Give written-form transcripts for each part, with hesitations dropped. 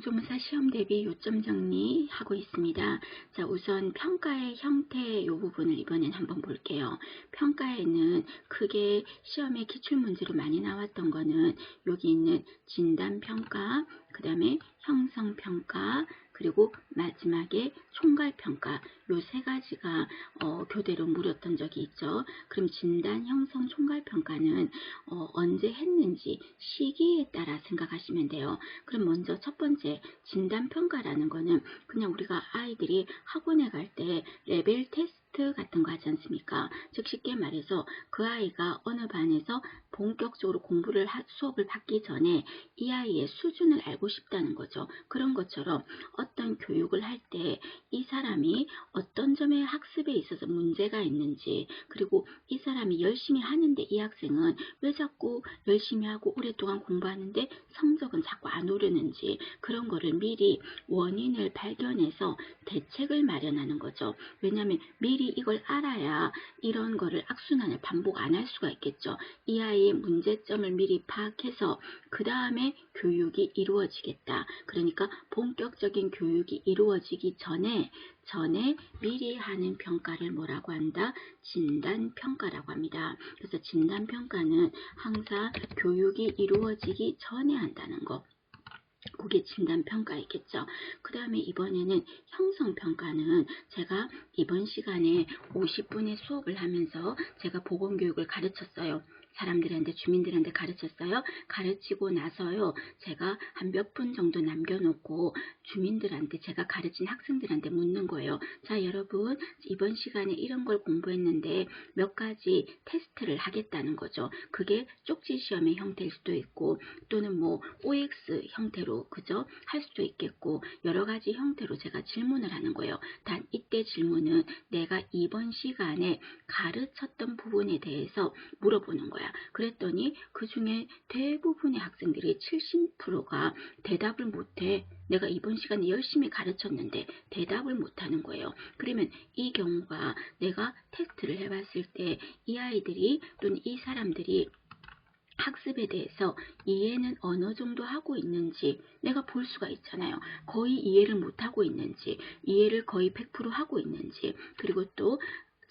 간호조무사 시험 대비 요점 정리하고 있습니다. 자, 우선 평가의 형태 이 부분을 이번엔 한번 볼게요. 평가에는 크게 시험에 기출문제로 많이 나왔던 거는 여기 있는 진단평가, 그 다음에 형성평가, 그리고 마지막에 총괄평가 요 세 가지가 교대로 물었던 적이 있죠. 그럼 진단, 형성, 총괄평가는 언제 했는지 시기에 따라 생각하시면 돼요. 그럼 먼저 첫 번째 진단평가라는 거는 그냥 우리가 아이들이 학원에 갈 때 레벨 테스트 같은 거 하지 않습니까? 즉 쉽게 말해서 그 아이가 어느 반에서 본격적으로 수업을 받기 전에 이 아이의 수준을 알고 싶다는 거죠. 그런 것처럼 어떤 교육을 할 때 이 사람이 어떤 점에 학습에 있어서 문제가 있는지, 그리고 이 사람이 열심히 하는데 이 학생은 왜 자꾸 열심히 하고 오랫동안 공부하는데 성적은 자꾸 안 오르는지, 그런 거를 미리 원인을 발견해서 대책을 마련하는 거죠. 왜냐하면 미리 이걸 알아야 이런 거를 악순환을 반복 안 할 수가 있겠죠. 이 아이의 문제점을 미리 파악해서 그 다음에 교육이 이루어지겠다. 그러니까 본격적인 교육이 이루어지기 전에 미리 하는 평가를 뭐라고 한다? 진단평가라고 합니다. 그래서 진단평가는 항상 교육이 이루어지기 전에 한다는 거. 그게 진단평가이겠죠. 그 다음에 이번에는 형성평가는 제가 이번 시간에 50분의 수업을 하면서 제가 보건교육을 가르쳤어요. 사람들한테, 주민들한테 가르쳤어요. 가르치고 나서요, 제가 한 몇 분 정도 남겨놓고 주민들한테, 제가 가르친 학생들한테 묻는 거예요. 자, 여러분 이번 시간에 이런 걸 공부했는데 몇 가지 테스트를 하겠다는 거죠. 그게 쪽지 시험의 형태일 수도 있고 또는 뭐 OX 형태로 그죠? 할 수도 있겠고 여러 가지 형태로 제가 질문을 하는 거예요. 단 이때 질문은 내가 이번 시간에 가르쳤던 부분에 대해서 물어보는 거야. 그랬더니 그 중에 대부분의 학생들이 70%가 대답을 못해. 내가 이번 시간에 열심히 가르쳤는데 대답을 못하는 거예요. 그러면 이 경우가 내가 테스트를 해봤을 때 이 아이들이 또는 이 사람들이 학습에 대해서 이해는 어느 정도 하고 있는지 내가 볼 수가 있잖아요. 거의 이해를 못하고 있는지, 이해를 거의 100% 하고 있는지, 그리고 또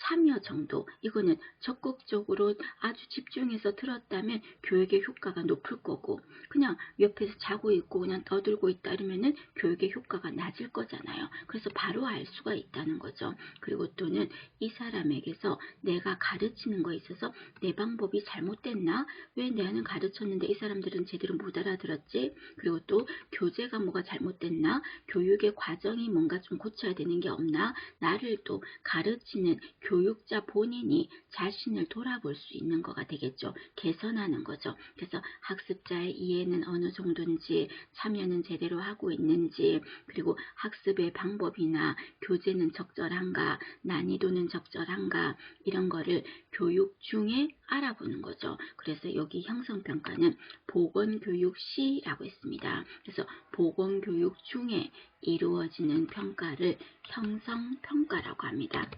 참여 정도, 이거는 적극적으로 아주 집중해서 들었다면 교육의 효과가 높을 거고, 그냥 옆에서 자고 있고 그냥 떠들고 있다 이러면은 교육의 효과가 낮을 거잖아요. 그래서 바로 알 수가 있다는 거죠. 그리고 또는 이 사람에게서 내가 가르치는 거에 있어서 내 방법이 잘못됐나? 왜 나는 가르쳤는데 이 사람들은 제대로 못 알아들었지? 그리고 또 교재가 뭐가 잘못됐나? 교육의 과정이 뭔가 좀 고쳐야 되는 게 없나? 나를 또 가르치는 교육자 본인이 자신을 돌아볼 수 있는 거가 되겠죠. 개선하는 거죠. 그래서 학습자의 이해는 어느 정도인지, 참여는 제대로 하고 있는지, 그리고 학습의 방법이나 교재는 적절한가, 난이도는 적절한가, 이런 거를 교육 중에 알아보는 거죠. 그래서 여기 형성평가는 보건교육 시라고 했습니다. 그래서 보건교육 중에 이루어지는 평가를 형성평가라고 합니다.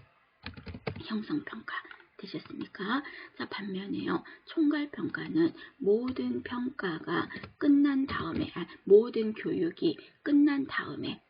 형성평가 되셨습니까? 자, 반면에요, 총괄평가는 모든 평가가 끝난 다음에, 모든 교육이 끝난 다음에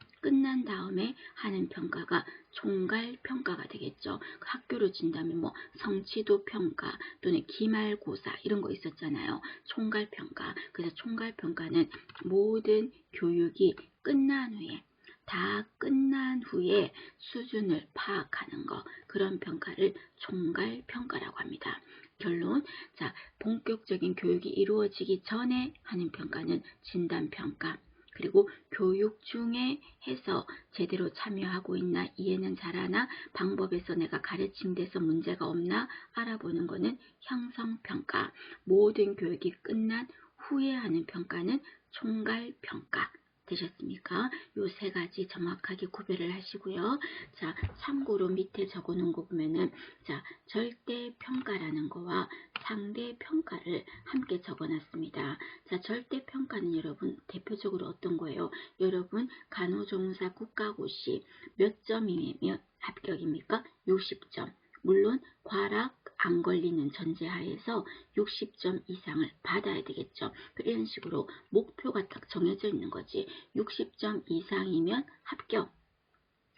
하는 평가가 총괄평가가 되겠죠. 학교로 진다면 뭐 성취도 평가 또는 기말고사 이런 거 있었잖아요. 총괄평가. 그래서 총괄평가는 모든 교육이 끝난 후에, 다 끝난 후에 수준을 파악하는 거, 그런 평가를 총괄평가라고 합니다. 결론, 자, 본격적인 교육이 이루어지기 전에 하는 평가는 진단평가, 그리고 교육 중에 해서 제대로 참여하고 있나, 이해는 잘하나, 방법에서 내가 가르친 데서 문제가 없나 알아보는 거는 형성평가, 모든 교육이 끝난 후에 하는 평가는 총괄평가 되셨습니까? 요 세 가지 정확하게 구별을 하시고요. 자, 참고로 밑에 적어 놓은 거 보면은, 자, 절대평가라는 거와 상대평가를 함께 적어 놨습니다. 자, 절대평가는 여러분 대표적으로 어떤 거예요? 여러분 간호조무사 국가고시 몇 점이면 합격입니까? 60점. 물론 과락 안 걸리는 전제하에서 60점 이상을 받아야 되겠죠. 이런 식으로 목표가 딱 정해져 있는 거지. 60점 이상이면 합격.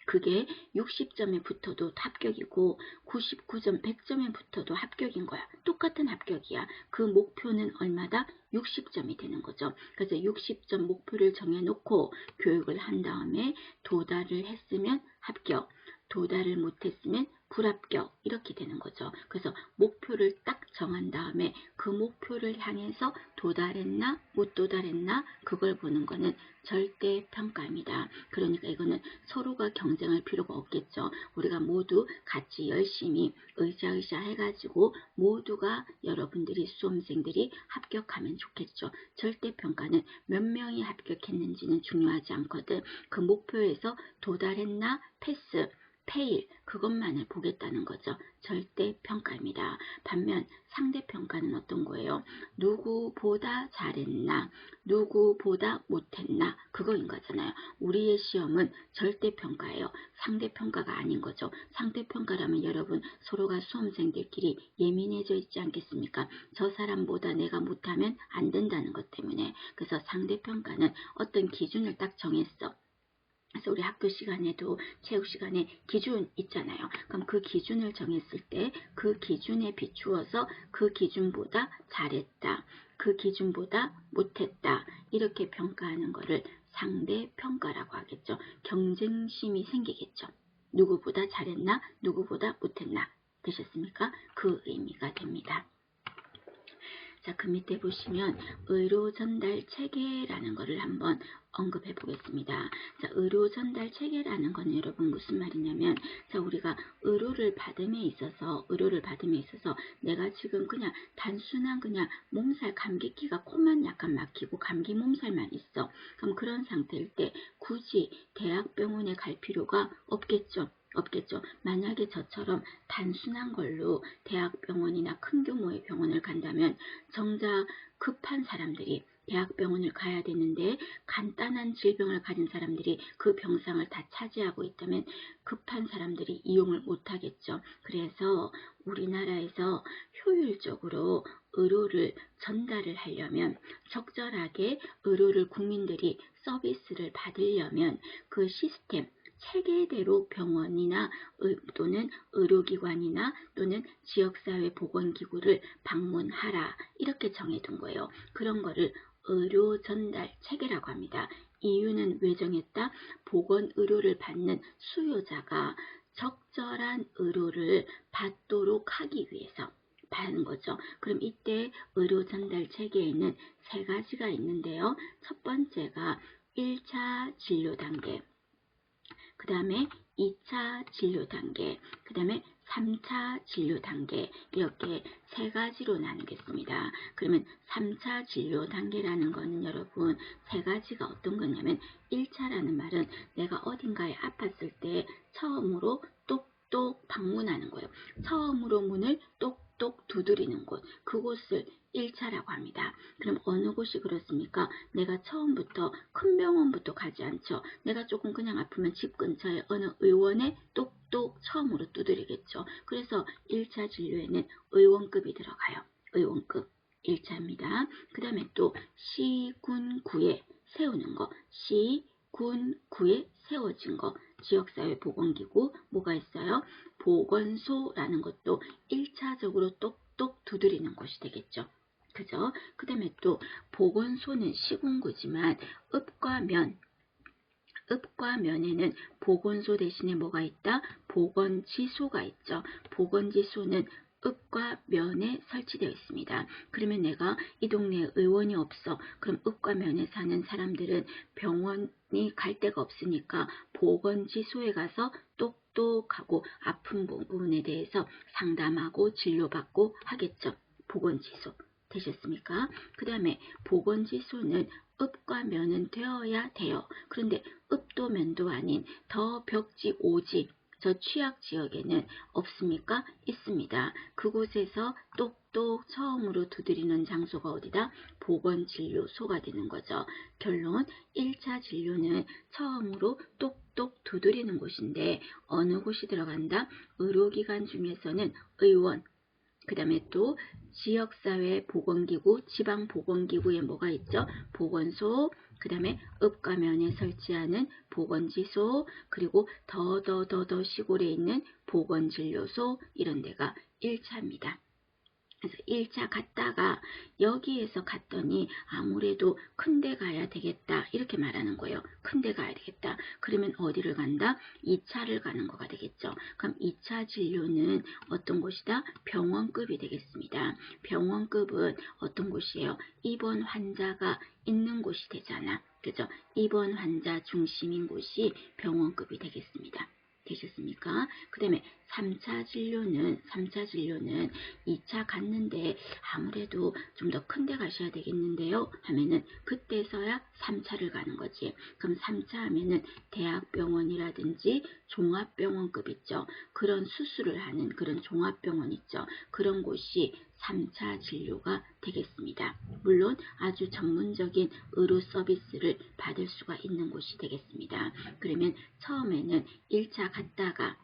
그게 60점에 붙어도 합격이고 99점, 100점에 붙어도 합격인 거야. 똑같은 합격이야. 그 목표는 얼마다? 60점이 되는 거죠. 그래서 60점 목표를 정해놓고 교육을 한 다음에 도달을 했으면 합격, 도달을 못했으면 불합격 이렇게 되는 거죠. 그래서 목표를 딱 정한 다음에 그 목표를 향해서 도달했나 못 도달했나 그걸 보는 거는 절대평가입니다. 그러니까 이거는 서로가 경쟁할 필요가 없겠죠. 우리가 모두 같이 열심히 으쌰으쌰 해가지고 모두가 여러분들이 수험생들이 합격하면 좋겠죠. 절대평가는 몇 명이 합격했는지는 중요하지 않거든. 그 목표에서 도달했나 패스, 페일 그것만을 보겠다는 거죠. 절대평가입니다. 반면 상대평가는 어떤 거예요? 누구보다 잘했나 누구보다 못했나 그거인 거잖아요. 우리의 시험은 절대평가예요. 상대평가가 아닌 거죠. 상대평가라면 여러분 서로가 수험생들끼리 예민해져 있지 않겠습니까? 저 사람보다 내가 못하면 안 된다는 것 때문에. 그래서 상대평가는 어떤 기준을 딱 정했어. 그래서 우리 학교 시간에도 체육 시간에 기준 있잖아요. 그럼 그 기준을 정했을 때 그 기준에 비추어서 그 기준보다 잘했다, 그 기준보다 못했다 이렇게 평가하는 거를 상대평가라고 하겠죠. 경쟁심이 생기겠죠. 누구보다 잘했나 누구보다 못했나 되셨습니까? 그 의미가 됩니다. 자, 그 밑에 보시면 의료 전달 체계라는 것을 한번 언급해 보겠습니다. 자, 의료 전달 체계라는 건 여러분 무슨 말이냐면, 자, 우리가 의료를 받음에 있어서 내가 지금 그냥 단순한 그냥 몸살 감기기가 코만 약간 막히고 감기 몸살만 있어. 그럼 그런 상태일 때 굳이 대학병원에 갈 필요가 없겠죠. 만약에 저처럼 단순한 걸로 대학병원이나 큰 규모의 병원을 간다면 정작 급한 사람들이 대학병원을 가야 되는데 간단한 질병을 가진 사람들이 그 병상을 다 차지하고 있다면 급한 사람들이 이용을 못하겠죠. 그래서 우리나라에서 효율적으로 의료를 전달을 하려면, 적절하게 의료를 국민들이 서비스를 받으려면 그 시스템, 체계대로 병원이나 또는 의료기관이나 또는 지역사회 보건기구를 방문하라 이렇게 정해둔 거예요. 그런 거를 의료 전달 체계라고 합니다. 이유는 왜 정했다? 보건의료를 받는 수요자가 적절한 의료를 받도록 하기 위해서 하는 거죠. 그럼 이때 의료 전달 체계에는 세 가지가 있는데요. 첫 번째가 1차 진료 단계, 그 다음에 2차 진료 단계, 그 다음에 3차 진료 단계 이렇게 세 가지로 나누겠습니다. 그러면 3차 진료 단계라는 거는 여러분 세 가지가 어떤 거냐면 1차라는 말은 내가 어딘가에 아팠을 때 처음으로 똑똑 방문하는 거예요. 처음으로 문을 똑똑 두드리는 곳, 그곳을 1차라고 합니다. 그럼 어느 곳이 그렇습니까? 내가 처음부터 큰 병원부터 가지 않죠. 내가 조금 그냥 아프면 집 근처에 어느 의원에 똑똑 처음으로 두드리겠죠. 그래서 1차 진료에는 의원급이 들어가요. 의원급 1차입니다. 그 다음에 또 시, 군, 구에 세우는 거, 시, 군, 구에 세워진 거, 지역사회 보건기구 뭐가 있어요? 보건소라는 것도 1차적으로 똑똑 두드리는 곳이 되겠죠. 그죠? 그 다음에 또 보건소는 시군구지만 읍과 면에는 보건소 대신에 뭐가 있다? 보건지소가 있죠. 보건지소는 읍과 면에 설치되어 있습니다. 그러면 내가 이 동네에 의원이 없어. 그럼 읍과 면에 사는 사람들은 병원이 갈 데가 없으니까 보건지소에 가서 똑똑하고 아픈 부분에 대해서 상담하고 진료받고 하겠죠. 보건지소. 되셨습니까? 그 다음에 보건지소는 읍과 면은 되어야 돼요. 그런데 읍도 면도 아닌 더 벽지 오지 저 취약 지역에는 없습니까? 있습니다. 그곳에서 똑똑 처음으로 두드리는 장소가 어디다? 보건진료소가 되는 거죠. 결론 1차 진료는 처음으로 똑똑 두드리는 곳인데 어느 곳이 들어간다? 의료기관 중에서는 의원, 그 다음에 또 지역사회 보건기구, 지방보건기구에 뭐가 있죠? 보건소, 그 다음에 읍가면에 설치하는 보건지소, 그리고 더 시골에 있는 보건진료소, 이런 데가 1차입니다. 그래서 1차 갔다가 여기에서 갔더니 아무래도 큰 데 가야 되겠다 이렇게 말하는 거예요. 큰 데 가야 되겠다. 그러면 어디를 간다? 2차를 가는 거가 되겠죠. 그럼 2차 진료는 어떤 곳이다? 병원급이 되겠습니다. 병원급은 어떤 곳이에요? 입원 환자가 있는 곳이 되잖아. 그죠? 입원 환자 중심인 곳이 병원급이 되겠습니다. 되셨습니까? 그 다음에 3차 진료는 2차 갔는데 아무래도 좀 더 큰 데 가셔야 되겠는데요 하면은 그때서야 3차를 가는 거지. 그럼 3차 하면은 대학병원이라든지 종합병원급 있죠. 그런 수술을 하는 그런 종합병원 있죠. 그런 곳이 3차 진료가 되겠습니다. 물론 아주 전문적인 의료 서비스를 받을 수가 있는 곳이 되겠습니다. 그러면 처음에는 1차 갔다가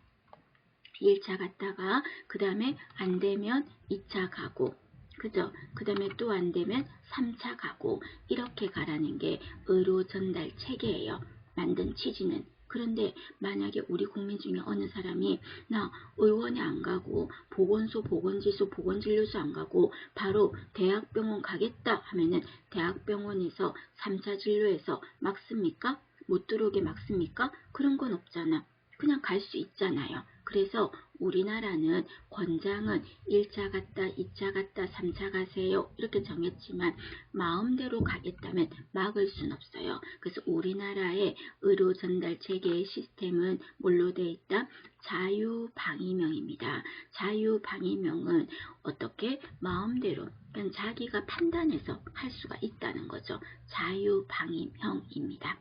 그 다음에 안 되면 2차 가고, 그죠? 그 다음에 또 안 되면 3차 가고, 이렇게 가라는 게 의료 전달 체계예요. 만든 취지는. 그런데 만약에 우리 국민 중에 어느 사람이 나 의원에 안 가고 보건소, 보건지소, 보건진료소 안 가고 바로 대학병원 가겠다 하면은 대학병원에서 3차 진료에서 막습니까? 못 들어오게 막습니까? 그런 건 없잖아. 그냥 갈 수 있잖아요. 그래서 우리나라는 권장은 1차 갔다, 2차 갔다, 3차 가세요 이렇게 정했지만 마음대로 가겠다면 막을 순 없어요. 그래서 우리나라의 의료 전달 체계의 시스템은 뭘로 되어 있다? 자유방위명입니다. 자유방위명은 어떻게? 마음대로 그냥 자기가 판단해서 할 수가 있다는 거죠. 자유방위명입니다.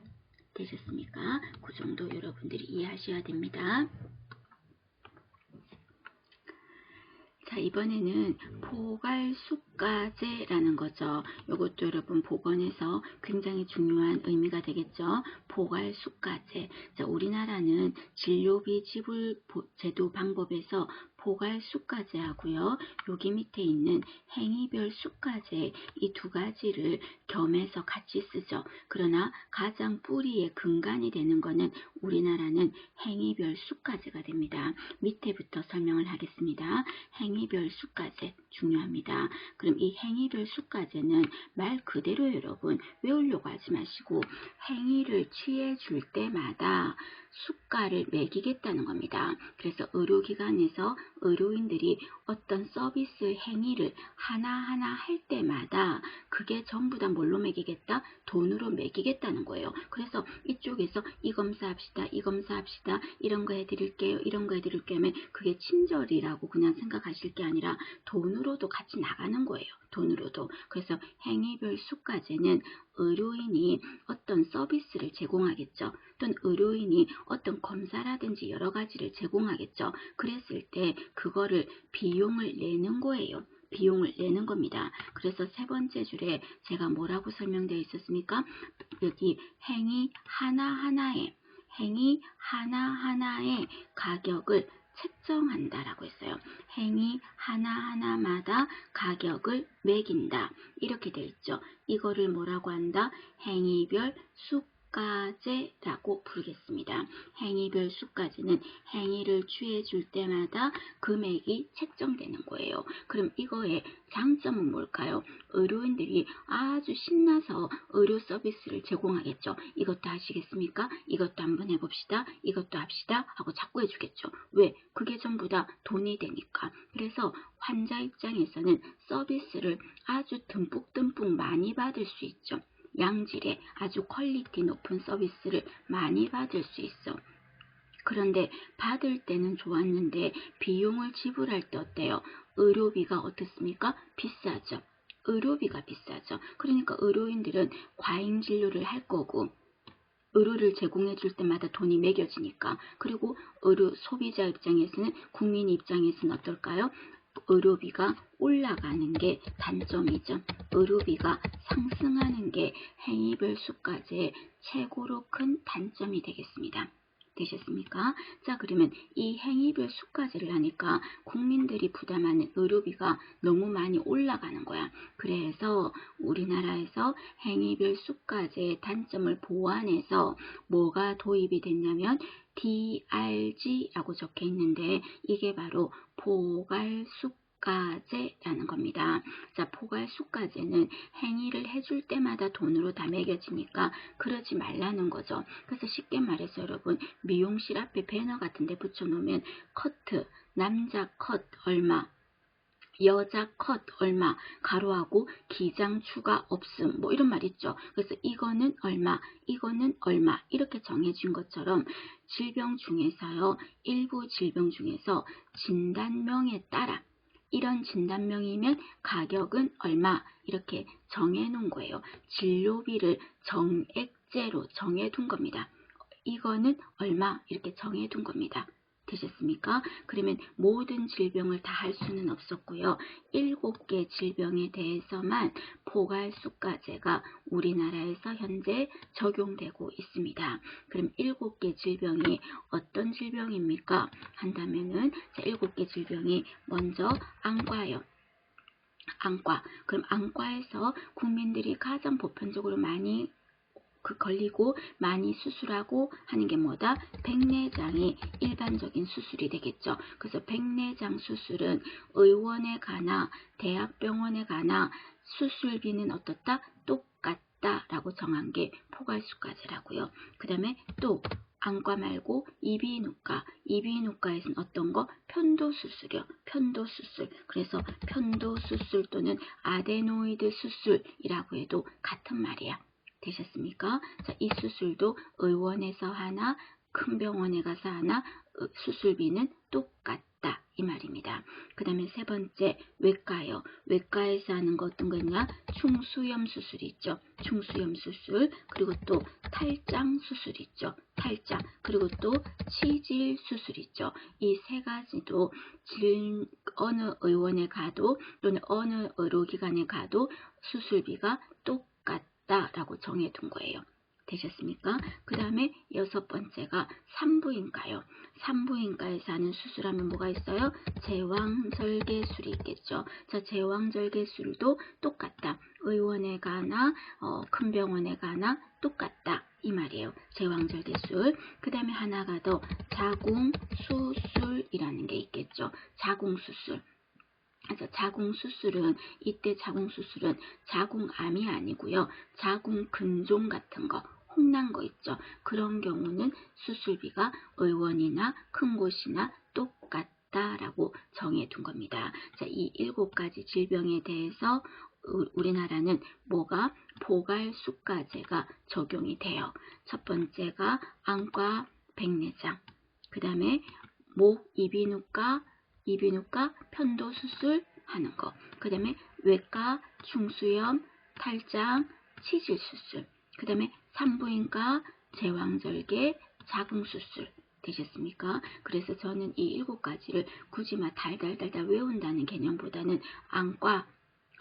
되셨습니까? 그 정도 여러분들이 이해하셔야 됩니다. 자, 이번에는 포괄숙가제라는 거죠. 이것도 여러분 보건에서 굉장히 중요한 의미가 되겠죠. 포괄숙가제. 자, 우리나라는 진료비 지불 제도 방법에서 포괄숙가제 하고요. 여기 밑에 있는 행위별 숙가제 이 두 가지를 겸해서 같이 쓰죠. 그러나 가장 뿌리의 근간이 되는 것은 우리나라는 행위별 숙가제가 됩니다. 밑에부터 설명을 하겠습니다. 행위별 숙가제 중요합니다. 그럼 이 행위별 숙가제는 말 그대로 여러분 외우려고 하지 마시고 행위를 취해 줄 때마다 숙가를 매기겠다는 겁니다. 그래서 의료기관에서 의료인들이 어떤 서비스 행위를 하나하나 할 때마다 그게 전부 다 뭘로 매기겠다? 돈으로 매기겠다는 거예요. 그래서 이쪽에서 이 검사합시다, 이 검사합시다, 이런 거 해드릴게요, 이런 거 해드릴게요 하면 그게 친절이라고 그냥 생각하실 게 아니라 돈으로도 같이 나가는 거예요. 돈으로도. 그래서 행위별 숙가제는 의료인이 어떤 서비스를 제공하겠죠. 또는 의료인이 어떤 검사라든지 여러 가지를 제공하겠죠. 그랬을 때 그거를 비용을 내는 거예요. 비용을 내는 겁니다. 그래서 세 번째 줄에 제가 뭐라고 설명되어 있었습니까? 여기 행위 하나하나의 가격을 책정한다라고 했어요. 행위 하나하나마다 가격을 매긴다. 이렇게 되어 있죠. 이거를 뭐라고 한다? 행위별 숙가제라고 부르겠습니다. 행위별 숙가제는 행위를 취해 줄 때마다 금액이 책정되는 거예요. 그럼 이거의 장점은 뭘까요? 의료인들이 아주 신나서 의료 서비스를 제공하겠죠. 이것도 하시겠습니까? 이것도 한번 해봅시다. 이것도 합시다. 하고 자꾸 해주겠죠. 왜? 그게 전부 다 돈이 되니까. 그래서 환자 입장에서는 서비스를 아주 듬뿍듬뿍 많이 받을 수 있죠. 양질의 아주 퀄리티 높은 서비스를 많이 받을 수 있어. 그런데 받을 때는 좋았는데 비용을 지불할 때 어때요? 의료비가 어떻습니까? 비싸죠. 의료비가 비싸죠. 그러니까 의료인들은 과잉 진료를 할 거고 의료를 제공해 줄 때마다 돈이 매겨지니까. 그리고 의료 소비자 입장에서는 국민 입장에서는 어떨까요? 의료비가 올라가는 게 단점이죠. 의료비가 상승하는 게 행위별 숙가제의 최고로 큰 단점이 되겠습니다. 되셨습니까? 자, 그러면 이 행위별 수까지를 하니까 국민들이 부담하는 의료비가 너무 많이 올라가는 거야. 그래서 우리나라에서 행위별 수까지의 단점을 보완해서 뭐가 도입이 됐냐면 DRG라고 적혀 있는데 이게 바로 포괄수가제라는 겁니다. 자, 포괄수가제는 행위를 해줄 때마다 돈으로 다 매겨지니까 그러지 말라는 거죠. 그래서 쉽게 말해서 여러분 미용실 앞에 배너 같은 데 붙여놓으면 커트, 남자 컷 얼마, 여자 컷 얼마, 가로하고 기장 추가 없음 뭐 이런 말 있죠. 그래서 이거는 얼마, 이거는 얼마 이렇게 정해진 것처럼 질병 중에서요. 일부 질병 중에서 진단명에 따라 이런 진단명이면 가격은 얼마 이렇게 정해놓은 거예요. 진료비를 정액제로 정해둔 겁니다. 이거는 얼마 이렇게 정해둔 겁니다. 되셨습니까? 그러면 모든 질병을 다 할 수는 없었고요. 7개 질병에 대해서만 포괄수가제가 우리나라에서 현재 적용되고 있습니다. 그럼 7개 질병이 어떤 질병입니까? 한다면은 7개 질병이 먼저 안과요. 안과. 그럼 안과에서 국민들이 가장 보편적으로 많이 걸리고 많이 수술하고 하는 게 뭐다? 백내장이 일반적인 수술이 되겠죠. 그래서 백내장 수술은 의원에 가나 대학병원에 가나 수술비는 어떻다? 똑같다 라고 정한 게 포괄수가제라고요. 그 다음에 또 안과 말고 이비인후과, 이비인후과에서는 어떤 거? 편도수술이요. 편도수술. 그래서 편도수술 또는 아데노이드 수술이라고 해도 같은 말이야. 되셨습니까? 자, 이 수술도 의원에서 하나, 큰 병원에 가서 하나, 수술비는 똑같다. 이 말입니다. 그 다음에 세 번째, 외과요. 외과에서 하는 거 어떤 거냐? 충수염 수술 있죠. 충수염 수술. 그리고 또 탈장 수술 있죠. 탈장. 그리고 또 치질 수술 있죠. 이 세 가지도 어느 의원에 가도 또는 어느 의료기관에 가도 수술비가 똑같다. 라고 정해둔 거예요. 되셨습니까? 그 다음에 6번째가 산부인과요. 산부인과에서 하는 수술하면 뭐가 있어요? 제왕절개술이 있겠죠. 자, 제왕절개술도 똑같다. 의원에 가나 큰 병원에 가나 똑같다. 이 말이에요. 제왕절개술. 그 다음에 하나가 더 자궁수술이라는 게 있겠죠. 자궁수술. 그래서 자궁수술은 이때 자궁수술은 자궁암이 아니고요. 자궁근종 같은 거 홍난 거 있죠. 그런 경우는 수술비가 의원이나 큰 곳이나 똑같다라고 정해둔 겁니다. 자, 이 7가지 질병에 대해서 우리나라는 뭐가 포괄수가제가 적용이 돼요. 첫 번째가 안과 백내장, 그 다음에 목 이비인후과 편도수술 하는 거. 그 다음에 외과 충수염, 탈장, 치질수술. 그 다음에 산부인과 제왕절개, 자궁수술. 되셨습니까? 그래서 저는 이 7가지를 굳이 막 달달달달 외운다는 개념보다는 안과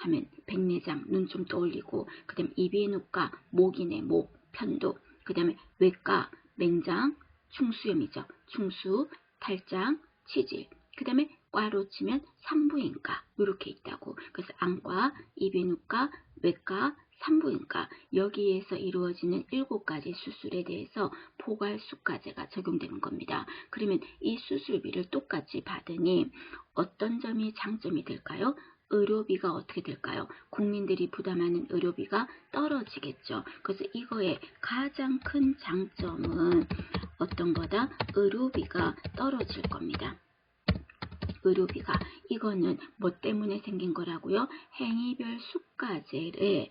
하면 백내장, 눈 좀 떠올리고 그 다음에 이비인후과, 목이네, 목, 편도. 그 다음에 외과, 맹장, 충수염이죠. 충수, 탈장, 치질. 그 다음에 과로 치면 산부인과 이렇게 있다고. 그래서 안과, 이비인후과, 외과, 산부인과 여기에서 이루어지는 7가지 수술에 대해서 포괄수가제가 적용되는 겁니다. 그러면 이 수술비를 똑같이 받으니 어떤 점이 장점이 될까요? 의료비가 어떻게 될까요? 국민들이 부담하는 의료비가 떨어지겠죠. 그래서 이거의 가장 큰 장점은 어떤 거다? 의료비가 떨어질 겁니다. 의료비가. 이거는 뭐 때문에 생긴 거라고요? 행위별 수가제의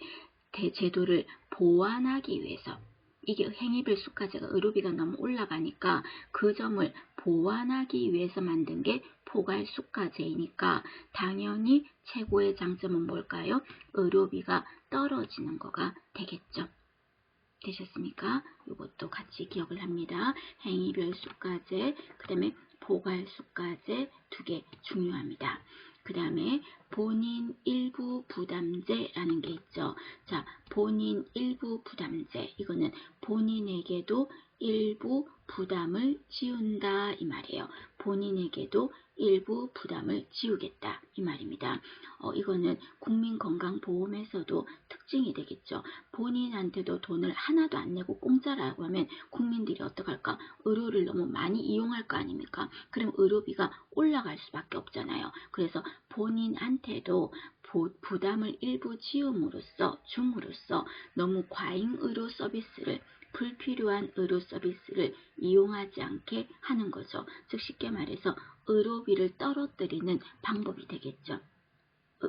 제도를 보완하기 위해서. 이게 행위별 수가제가 의료비가 너무 올라가니까 그 점을 보완하기 위해서 만든 게 포괄수가제이니까 당연히 최고의 장점은 뭘까요? 의료비가 떨어지는 거가 되겠죠. 되셨습니까? 이것도 같이 기억을 합니다. 행위별 수가제, 그 다음에 포괄수가제 2개 중요합니다. 그 다음에 본인 일부 부담제라는 게 있죠. 자, 본인 일부 부담제. 이거는 본인에게도 일부 부담을 지운다 이 말이에요. 본인에게도 일부 부담을 지우겠다 이 말입니다. 이거는 국민건강보험에서도 특징이 되겠죠. 본인한테도 돈을 하나도 안 내고 공짜라고 하면 국민들이 어떡할까? 의료를 너무 많이 이용할 거 아닙니까? 그럼 의료비가 올라갈 수밖에 없잖아요. 그래서 본인한테도 부담을 일부 줌으로써 너무 과잉 의료 서비스를 불필요한 의료 서비스를 이용하지 않게 하는 거죠. 즉 쉽게 말해서 의료비를 떨어뜨리는 방법이 되겠죠.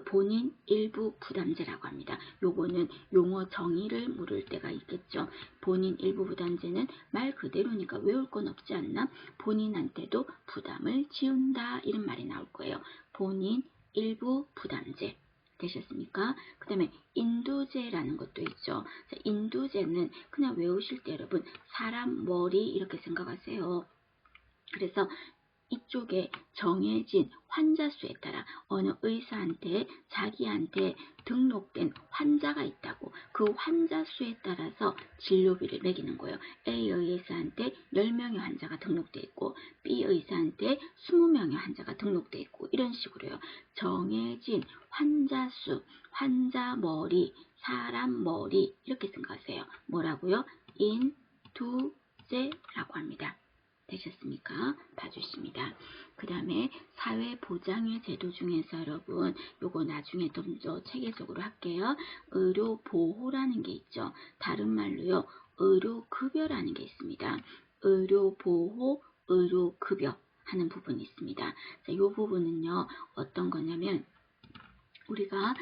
본인 일부 부담제라고 합니다. 요거는 용어 정의를 물을 때가 있겠죠. 본인 일부 부담제는 말 그대로니까 외울 건 없지 않나? 본인한테도 부담을 지운다 이런 말이 나올 거예요. 본인 일부 부담제. 되셨습니까? 그 다음에 인두제라는 것도 있죠. 인두제는 그냥 외우실 때 여러분 사람 머리 이렇게 생각하세요. 그래서 이쪽에 정해진 환자 수에 따라 어느 의사한테 자기한테 등록된 환자가 있다고 그 환자 수에 따라서 진료비를 매기는 거예요. A 의사한테 10명의 환자가 등록돼 있고 B 의사한테 20명의 환자가 등록돼 있고 이런 식으로요. 정해진 환자 수, 환자 머리, 사람 머리 이렇게 생각하세요. 뭐라고요? 인두제라고 합니다. 되셨습니까? 봐주십니다. 그 다음에 사회보장의 제도 중에서 여러분 요거 나중에 좀 더 체계적으로 할게요. 의료보호라는 게 있죠. 다른 말로요. 의료급여라는 게 있습니다. 의료보호, 의료급여 하는 부분이 있습니다. 자, 요 부분은요. 어떤 거냐면 우리가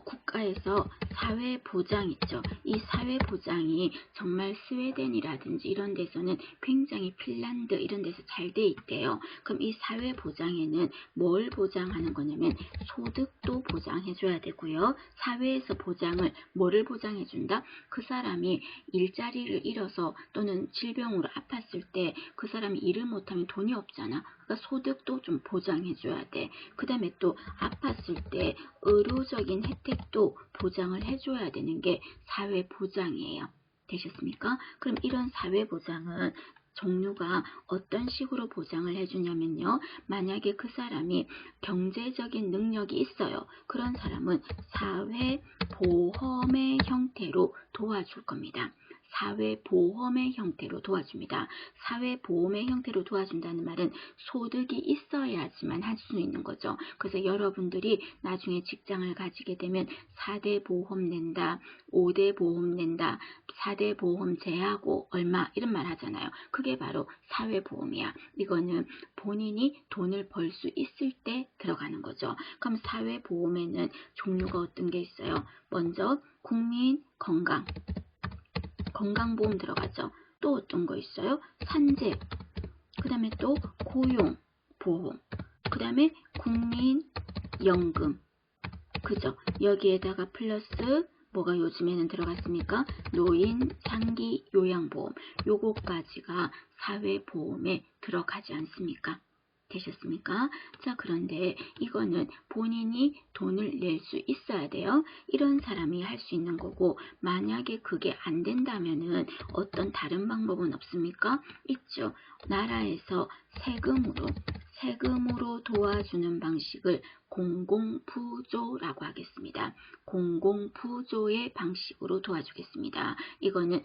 국가에서 사회보장 있죠. 이 사회보장이 정말 스웨덴이라든지 이런 데서는 굉장히 핀란드 이런 데서 잘 돼 있대요. 그럼 이 사회보장에는 뭘 보장하는 거냐면 소득도 보장해줘야 되고요. 사회에서 보장을 뭐를 보장해준다? 그 사람이 일자리를 잃어서 또는 질병으로 아팠을 때 그 사람이 일을 못하면 돈이 없잖아. 그러니까 소득도 좀 보장해줘야 돼. 그 다음에 또 아팠을 때 의료적인 혜택도 보장을 해줘야 되는 게 사회보장이에요. 되셨습니까? 그럼 이런 사회보장은 종류가 어떤 식으로 보장을 해주냐면요. 만약에 그 사람이 경제적인 능력이 있어요. 그런 사람은 사회보험의 형태로 도와줄 겁니다. 사회보험의 형태로 도와줍니다. 사회보험의 형태로 도와준다는 말은 소득이 있어야지만 할 수 있는 거죠. 그래서 여러분들이 나중에 직장을 가지게 되면 4대 보험 낸다, 5대 보험 낸다, 4대 보험 제하고 얼마 이런 말 하잖아요. 그게 바로 사회보험이야. 이거는 본인이 돈을 벌 수 있을 때 들어가는 거죠. 그럼 사회보험에는 종류가 어떤 게 있어요? 먼저 국민건강 건강보험 들어가죠. 또 어떤 거 있어요? 산재, 그 다음에 또 고용보험, 그 다음에 국민연금, 그죠? 여기에다가 플러스 뭐가 요즘에는 들어갔습니까? 노인, 장기, 요양보험, 요거까지가 사회보험에 들어가지 않습니까? 되셨습니까? 자, 그런데 이거는 본인이 돈을 낼 수 있어야 돼요. 이런 사람이 할 수 있는 거고 만약에 그게 안 된다면은 어떤 다른 방법은 없습니까? 있죠. 나라에서 세금으로 도와주는 방식을 공공부조라고 하겠습니다. 공공부조의 방식으로 도와주겠습니다. 이거는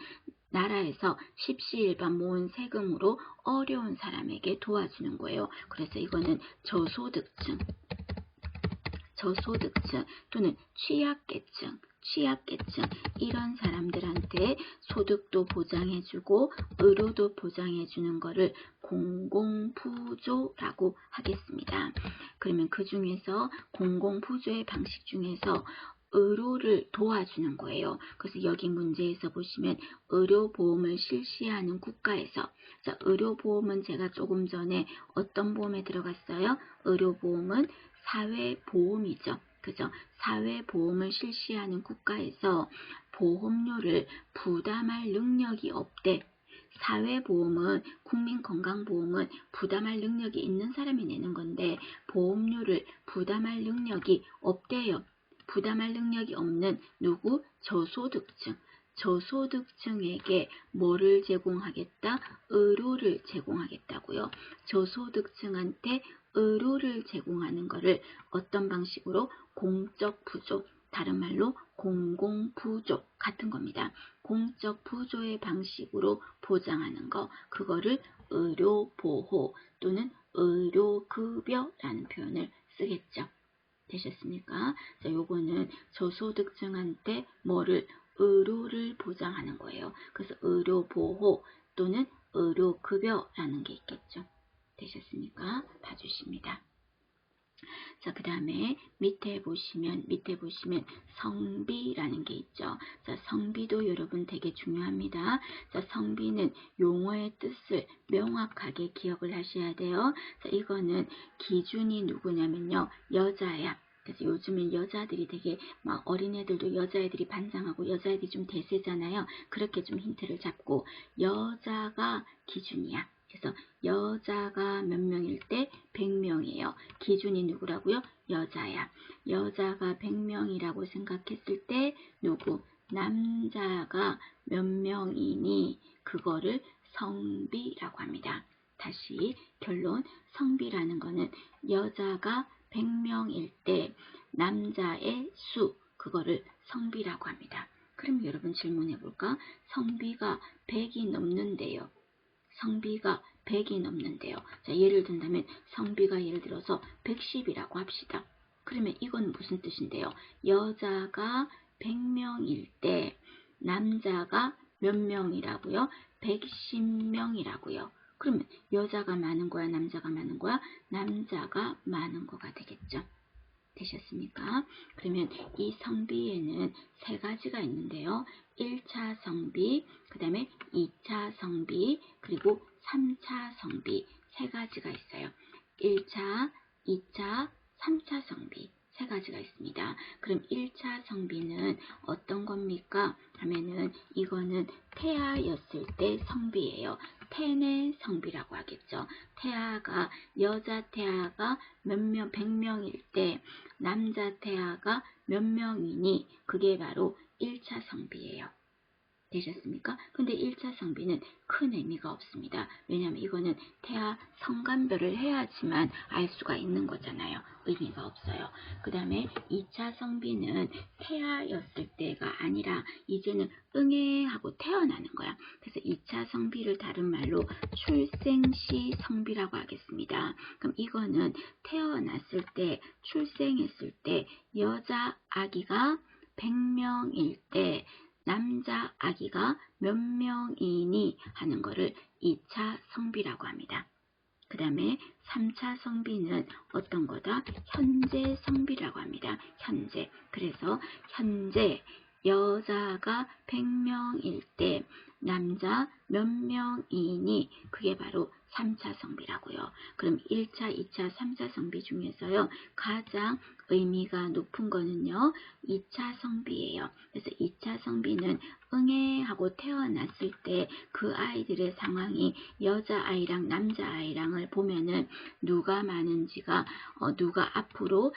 나라에서 십시일반 모은 세금으로 어려운 사람에게 도와주는 거예요. 그래서 이거는 저소득층 또는 취약계층 이런 사람들한테 소득도 보장해주고 의료도 보장해주는 거를 공공부조라고 하겠습니다. 그러면 그 중에서 공공부조의 방식 중에서 의료를 도와주는 거예요. 그래서 여기 문제에서 보시면 의료보험을 실시하는 국가에서 자, 의료보험은 제가 조금 전에 어떤 보험에 들어갔어요? 의료보험은 사회보험이죠. 그죠? 사회보험을 실시하는 국가에서 보험료를 부담할 능력이 없대. 사회보험은 국민건강보험은 부담할 능력이 있는 사람이 내는 건데 보험료를 부담할 능력이 없대요. 부담할 능력이 없는 누구? 저소득층. 저소득층에게 뭐를 제공하겠다? 의료를 제공하겠다고요. 저소득층한테 의료를 제공하는 것을 어떤 방식으로? 공적 부조, 다른 말로 공공부조 같은 겁니다. 공적 부조의 방식으로 보장하는 거, 그거를 의료보호 또는 의료급여라는 표현을 쓰겠죠. 되셨습니까? 자, 요거는 저소득층한테 뭐를? 의료를 보장하는 거예요. 그래서 의료보호 또는 의료급여라는 게 있겠죠. 되셨습니까? 봐주십니다. 자, 그 다음에 밑에 보시면 성비라는 게 있죠. 자, 성비도 여러분 되게 중요합니다. 자, 성비는 용어의 뜻을 명확하게 기억을 하셔야 돼요. 자, 이거는 기준이 누구냐면요, 여자야. 그래서 요즘엔 여자들이 되게 막 어린애들도 여자애들이 반장하고 여자애들이 좀 대세잖아요. 그렇게 좀 힌트를 잡고 여자가 기준이야. 그래서 여자가 몇 명일 때 100명이에요. 기준이 누구라고요? 여자야. 여자가 100명이라고 생각했을 때 누구? 남자가 몇 명이니? 그거를 성비라고 합니다. 다시 결론, 성비라는 거는 여자가 100명일 때 남자의 수, 그거를 성비라고 합니다. 그럼 여러분 질문해 볼까? 성비가 100이 넘는데요. 성비가 100이 넘는데요. 자, 예를 든다면 성비가 예를 들어서 110이라고 합시다. 그러면 이건 무슨 뜻인데요? 여자가 100명일 때 남자가 몇 명이라고요? 110명이라고요. 그러면 여자가 많은 거야, 남자가 많은 거야? 남자가 많은 거가 되겠죠. 되셨습니까? 그러면 이 성비에는 세 가지가 있는데요. 1차 성비, 그 다음에 2차 성비, 그리고 3차 성비 세 가지가 있어요. 1차, 2차, 3차 성비 세 가지가 있습니다. 그럼 1차 성비는 어떤 겁니까? 하면은 이거는 태아였을 때 성비예요. 태내 성비라고 하겠죠. 태아가, 여자 태아가 몇 명, 100명일 때 남자 태아가 몇 명이니? 그게 바로 1차 성비예요. 되셨습니까? 근데 1차 성비는 큰 의미가 없습니다. 왜냐하면 이거는 태아 성간별을 해야지만 알 수가 있는 거잖아요. 의미가 없어요. 그 다음에 2차 성비는 태아였을 때가 아니라 이제는 응애하고 태어나는 거야. 그래서 2차 성비를 다른 말로 출생시 성비라고 하겠습니다. 그럼 이거는 태어났을 때, 출생했을 때 여자 아기가 100명일 때 남자 아기가 몇 명이니 하는 거를 2차 성비라고 합니다. 그 다음에 3차 성비는 어떤 거다? 현재 성비라고 합니다. 현재. 그래서 현재 여자가 100명일 때 남자 몇 명이니? 그게 바로 3차 성비라고요. 그럼 1차, 2차, 3차 성비 중에서요, 가장 의미가 높은 거는요, 2차 성비예요. 그래서 2차 성비는 응애하고 태어났을 때 그 아이들의 상황이 여자아이랑 남자아이랑을 보면은 누가 많은지가, 누가 앞으로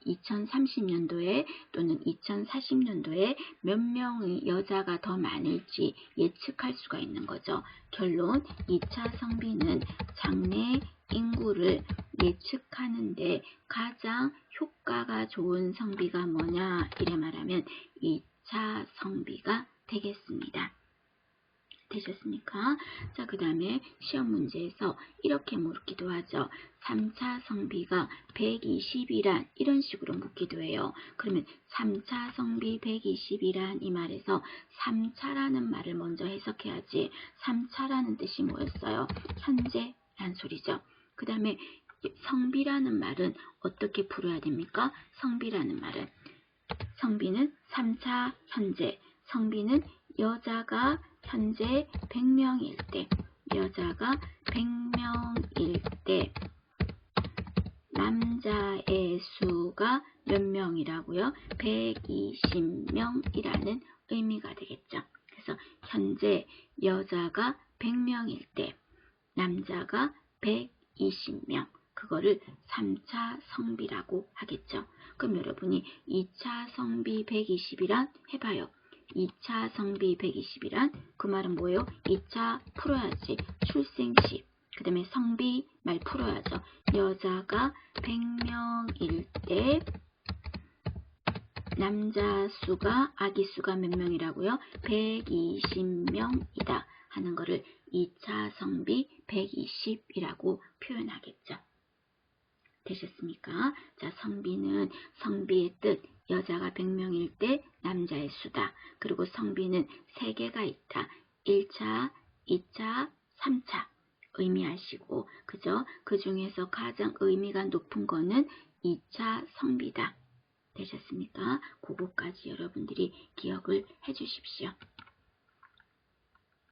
2030년도에 또는 2040년도에 몇 명의 여자가 더 많을지 예측할 수가 있는 거죠. 결론, 2차 성비는 장래 인구를 예측하는데 가장 효과가 좋은 성비가 뭐냐? 이래 말하면 2차 성비가 되겠습니다. 되셨습니까? 자, 그 다음에 시험 문제에서 이렇게 묻기도 하죠. 3차 성비가 120이란 이런 식으로 묻기도 해요. 그러면 3차 성비 120이란 이 말에서 3차라는 말을 먼저 해석해야지. 3차라는 뜻이 뭐였어요? 현재란 소리죠. 그 다음에 성비라는 말은 어떻게 풀어야 됩니까? 성비라는 말은, 성비는 3차 현재, 성비는 여자가 현재 100명일 때, 여자가 100명일 때 남자의 수가 몇 명이라고요? 120명이라는 의미가 되겠죠. 그래서 현재 여자가 100명일 때 남자가 120명, 그거를 3차 성비라고 하겠죠. 그럼 여러분이 2차 성비 120이란 해봐요. 2차 성비 120이란 그 말은 뭐예요? 2차 풀어야지. 출생시. 그 다음에 성비 말 풀어야죠. 여자가 100명일 때 남자 수가 아기 수가 몇 명이라고요? 120명이다 하는 거를 2차 성비 120이라고 표현하겠죠. 되셨습니까? 자, 성비는 성비의 뜻, 여자가 100명일 때 남자의 수다. 그리고 성비는 3개가 있다. 1차, 2차, 3차 의미하시고, 그죠? 그 중에서 가장 의미가 높은 거는 2차 성비다. 되셨습니까? 그거까지 여러분들이 기억을 해 주십시오.